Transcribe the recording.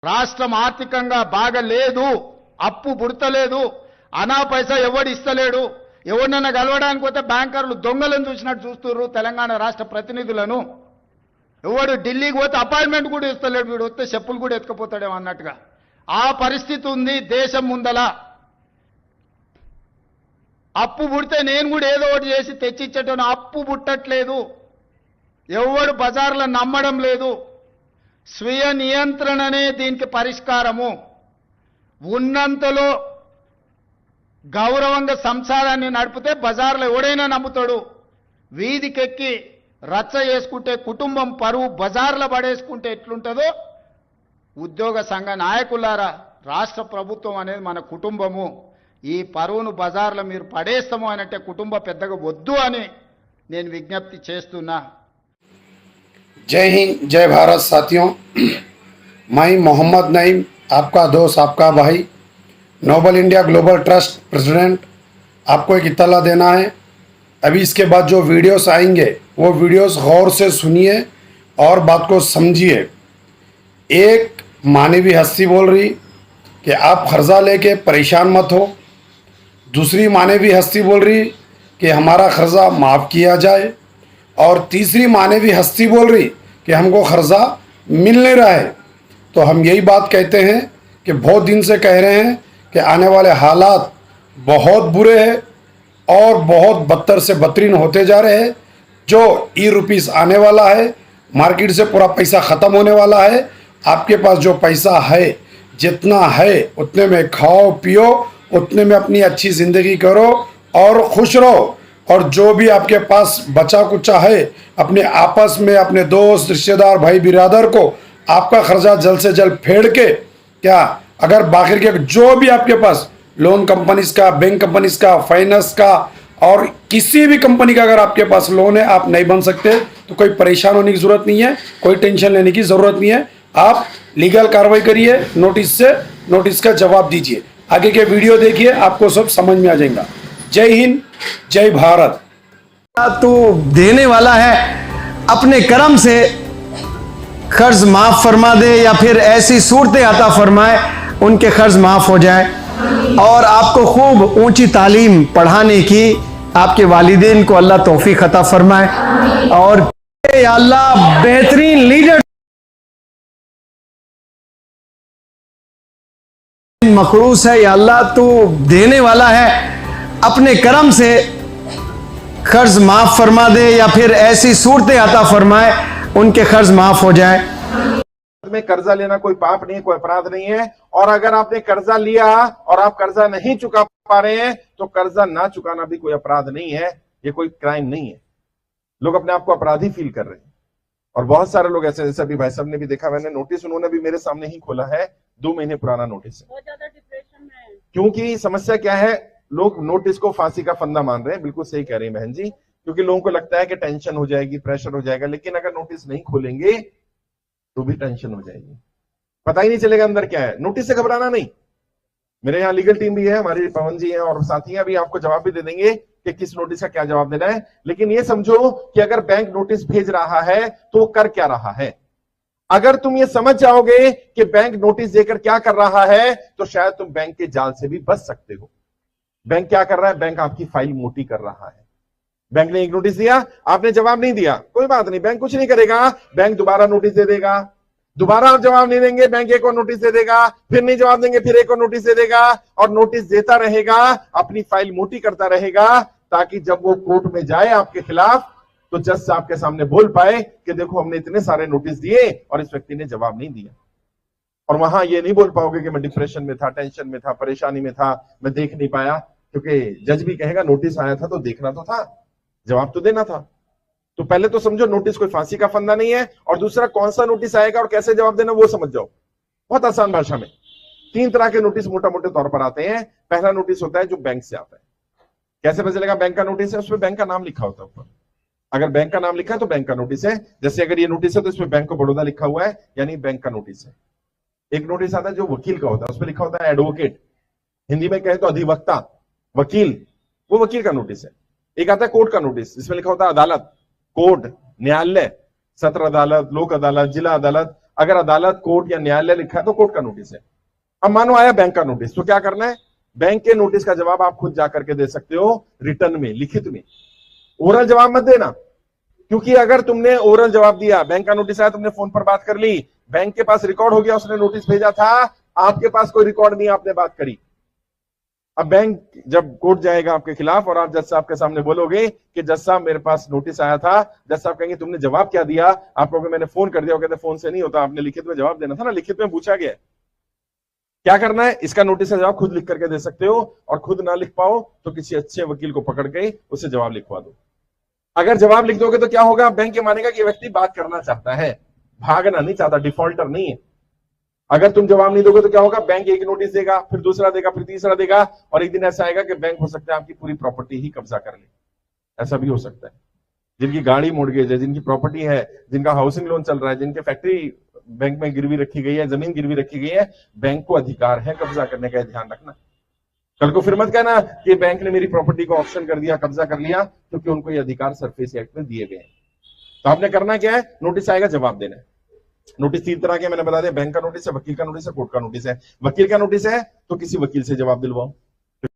రాష్ట్రం ఆర్థికంగా బాగలేదు, అప్పు పుడతలేదు, అనా పైసా ఎవడు ఇస్తలేడు. ఎవరినైనా కలవడానికి పోతే బ్యాంకర్లు దొంగలను చూసినట్టు చూస్తున్నారు తెలంగాణ రాష్ట్ర ప్రతినిధులను. ఎవడు ఢిల్లీకి పోతే అపాయింట్మెంట్ కూడా ఇస్తలేడు, వీడు వస్తే చెప్పులు కూడా ఎత్తుకుపోతాడేమో అన్నట్టుగా ఆ పరిస్థితి ఉంది దేశం ముందల. అప్పు పుడితే నేను కూడా ఏదో ఒకటి చేసి తెచ్చిచ్చేటోను, అప్పు పుట్టట్లేదు, ఎవడు బజార్లో నమ్మడం లేదు. స్వీయ నియంత్రణనే దీనికి పరిష్కారము. ఉన్నంతలో గౌరవంగా సంసారాన్ని నడిపితే బజార్లో ఎవడైనా నమ్ముతాడు. వీధికెక్కి రచ్చ చేసుకుంటే కుటుంబం పరువు బజార్లో పడేసుకుంటే ఎట్లుంటుందో, ఉద్యోగ సంఘ నాయకులారా, రాష్ట్ర ప్రభుత్వం అనేది మన కుటుంబము. ఈ పరువును బజార్లో మీరు పడేస్తాము అనంటే కుటుంబ పెద్దగా వద్దు అని నేను విజ్ఞప్తి చేస్తున్నా. जय हिंद, जय भारत साथियों। मैं मोहम्मद नईम, आपका दोस्त, आपका भाई, Noble India Global Trust president. आपको एक इत्तला देना है। अभी इसके बाद जो वीडियोस आएंगे वो वीडियोस गौर से सुनिए और बात को समझिए। एक मानवीय हस्ती बोल रही कि आप कर्जा लेके परेशान मत हो। दूसरी मानवीय हस्ती बोल रही कि हमारा कर्जा माफ़ किया जाए। और तीसरी मानवीय हस्ती बोल रही कि हमको कर्जा मिल नहीं रहा है। तो हम यही बात कहते हैं कि बहुत दिन से कह रहे हैं कि आने वाले हालात बहुत बुरे हैं और बहुत बदतर से बदतरीन होते जा रहे हैं। जो ई-रुपीस आने वाला है, मार्केट से पूरा पैसा ख़त्म होने वाला है। आपके पास जो पैसा है, जितना है उतने में खाओ पियो, उतने में अपनी अच्छी ज़िंदगी करो और खुश रहो। और जो भी आपके पास बचा कुचा है, अपने आपस में अपने दोस्त रिश्तेदार भाई बिरादर को आपका खर्चा जल्द से जल्द फेड़ के, क्या अगर बाकी के जो भी आपके पास लोन कंपनीज का, बैंक कंपनीज का, फाइनेंस का और किसी भी कंपनी का अगर आपके पास लोन है, आप नहीं बन सकते तो कोई परेशान होने की ज़रूरत नहीं है, कोई टेंशन लेने की ज़रूरत नहीं है। आप लीगल कार्रवाई करिए, नोटिस से नोटिस का जवाब दीजिए। आगे के वीडियो देखिए, आपको सब समझ में आ जाएगा। जय हिंद, जय भारत। तो देने वाला है, अपने कर्म से कर्ज माफ फरमा दे या फिर ऐसी सूरतें अता फरमाए उनके कर्ज माफ हो जाए और आपको खूब ऊंची तालीम पढ़ाने की आपके वालिदैन को अल्लाह तौफीक अता फरमाए। और या अल्लाह बेहतरीन लीडर मखरूस है, या अल्लाह तू देने वाला है, अपने कर्म से कर्ज माफ फरमा दे या फिर ऐसी सूरतें अता फरमाए उनके कर्ज माफ हो जाए। में कर्जा लेना कोई पाप नहीं, कोई अपराध नहीं है। और अगर आपने कर्जा लिया और आप कर्जा नहीं चुका पा रहे हैं तो कर्जा ना चुकाना भी कोई अपराध नहीं है, ये कोई क्राइम नहीं है। लोग अपने आप को अपराधी फील कर रहे हैं और बहुत सारे लोग ऐसे, जैसे अभी भाई साहब ने भी देखा, मैंने नोटिस उन्होंने भी मेरे सामने ही खोला है, 2 महीने पुराना नोटिस है। बहुत ज्यादा डिप्रेशन में। क्योंकि समस्या क्या है, लोग नोटिस को फांसी का फंदा मान रहे हैं। बिल्कुल सही कह रही है बहन जी, क्योंकि लोगों को लगता है कि टेंशन हो जाएगी, प्रेशर हो जाएगा, लेकिन अगर नोटिस नहीं खोलेंगे तो भी टेंशन हो जाएगी, पता ही नहीं चलेगा अंदर क्या है। नोटिस से घबराना नहीं। मेरे यहाँ लीगल टीम भी है, हमारे पवन जी हैं और साथी अभी आपको जवाब भी दे देंगे कि किस नोटिस का क्या जवाब देना है। लेकिन ये समझो कि अगर बैंक नोटिस भेज रहा है तो वो कर क्या रहा है। अगर तुम ये समझ जाओगे कि बैंक नोटिस देकर क्या कर रहा है तो शायद तुम बैंक के जाल से भी बच सकते हो। बैंक क्या कर रहा है, बैंक आपकी फाइल मोटी कर रहा है। बैंक ने एक नोटिस दिया, आपने जवाब नहीं दिया, कोई बात नहीं, बैंक कुछ नहीं करेगा, बैंक दोबारा नोटिस दे देगा। दोबारा आप जवाब नहीं देंगे, बैंक एक और नोटिस दे देगा, फिर नहीं जवाब देंगे, फिर एक और नोटिस दे देगा और नोटिस देता रहेगा, अपनी फाइल मोटी करता रहेगा, ताकि जब वो कोर्ट में जाए आपके खिलाफ तो जज साहब के सामने बोल पाए कि देखो हमने इतने सारे नोटिस दिए और इस व्यक्ति ने जवाब नहीं दिया। और वहां ये नहीं बोल पाओगे कि मैं डिप्रेशन में था, टेंशन में था, परेशानी में था, मैं देख नहीं पाया, क्योंकि जज भी कहेगा नोटिस आया था तो देखना तो था, जवाब तो देना था। तो पहले तो समझो नोटिस कोई फांसी का फंदा नहीं है, और दूसरा कौन सा नोटिस आएगा और कैसे जवाब देना वो समझ जाओ। बहुत आसान भाषा में 3 तरह के नोटिस मोटा मोटे तौर पर आते हैं। पहला नोटिस होता है जो बैंक से आता है। कैसे पता चलेगा बैंक का नोटिस है, उसमें बैंक का नाम लिखा होता है ऊपर। अगर बैंक का नाम लिखा है तो बैंक का नोटिस है। जैसे अगर ये नोटिस है तो इसमें बैंक ऑफ बड़ौदा लिखा हुआ है, यानी बैंक का नोटिस है। एक नोटिस आता है जो वकील का होता है, उसमें लिखा होता है एडवोकेट, हिंदी में कहे तो अधिवक्ता, वकील, वो वकील का नोटिस है। एक आता है कोर्ट का नोटिस, जिसमें लिखा होता है अदालत, कोर्ट, न्यायालय, सत्र अदालत, लोक अदालत, जिला अदालत, अगर अदालत, कोर्ट या न्यायालय लिखा है तो कोर्ट का नोटिस है। अब मानो आया बैंक का नोटिस, तो क्या करना है? बैंक के नोटिस का जवाब आप खुद जाकर के दे सकते हो, रिटर्न में, लिखित में। ओरल जवाब मत देना, क्योंकि अगर तुमने ओरल जवाब दिया, बैंक का नोटिस आया, तुमने फोन पर बात कर ली, बैंक के पास रिकॉर्ड हो गया, उसने नोटिस भेजा था, आपके पास कोई रिकॉर्ड नहीं, आपने बात करी। अब बैंक जब कोर्ट जाएगा आपके खिलाफ और आप जज साहब के सामने बोलोगे कि जज साहब मेरे पास नोटिस आया था, जज साहब कहेंगे तुमने जवाब क्या दिया? आप कहोगे मैंने फोन कर दिया। वो कहते फोन से नहीं होता, आपने लिखित में जवाब देना था ना, लिखित में पूछा गया। क्या करना है? इसका नोटिस का जवाब खुद लिख करके दे सकते हो, और खुद ना लिख पाओ तो किसी अच्छे वकील को पकड़ के उसे जवाब लिखवा दो। अगर जवाब लिख दोगे तो क्या होगा? बैंक ये मानेगा कि व्यक्ति बात करना चाहता है, भागना नहीं चाहता, डिफॉल्टर नहीं है। अगर तुम जवाब नहीं दोगे तो क्या होगा? बैंक एक नोटिस देगा, फिर दूसरा देगा, फिर तीसरा देगा, और एक दिन ऐसा आएगा कि बैंक हो सकता है आपकी पूरी प्रॉपर्टी ही कब्जा कर ले। ऐसा भी हो सकता है। जिनकी गाड़ी मोर्गेज है, जिनकी प्रॉपर्टी है, जिनका हाउसिंग लोन चल रहा है, जिनके फैक्ट्री बैंक में गिरवी रखी गई है, जमीन गिरवी रखी गई है, बैंक को अधिकार है कब्जा करने का, ध्यान रखना। कल को फिर मत कहना कि बैंक ने मेरी प्रॉपर्टी को ऑप्शन कर दिया, कब्जा कर लिया, क्योंकि उनको ये अधिकार सरफेस एक्ट में दिए गए हैं। तो आपने करना क्या है? नोटिस आएगा, जवाब देना है। नोटिस 3 तरह के मैंने बता दिया, बैंक का नोटिस है, वकील का नोटिस है, कोर्ट का नोटिस है। वकील का नोटिस है तो किसी वकील से जवाब दिलवाओ।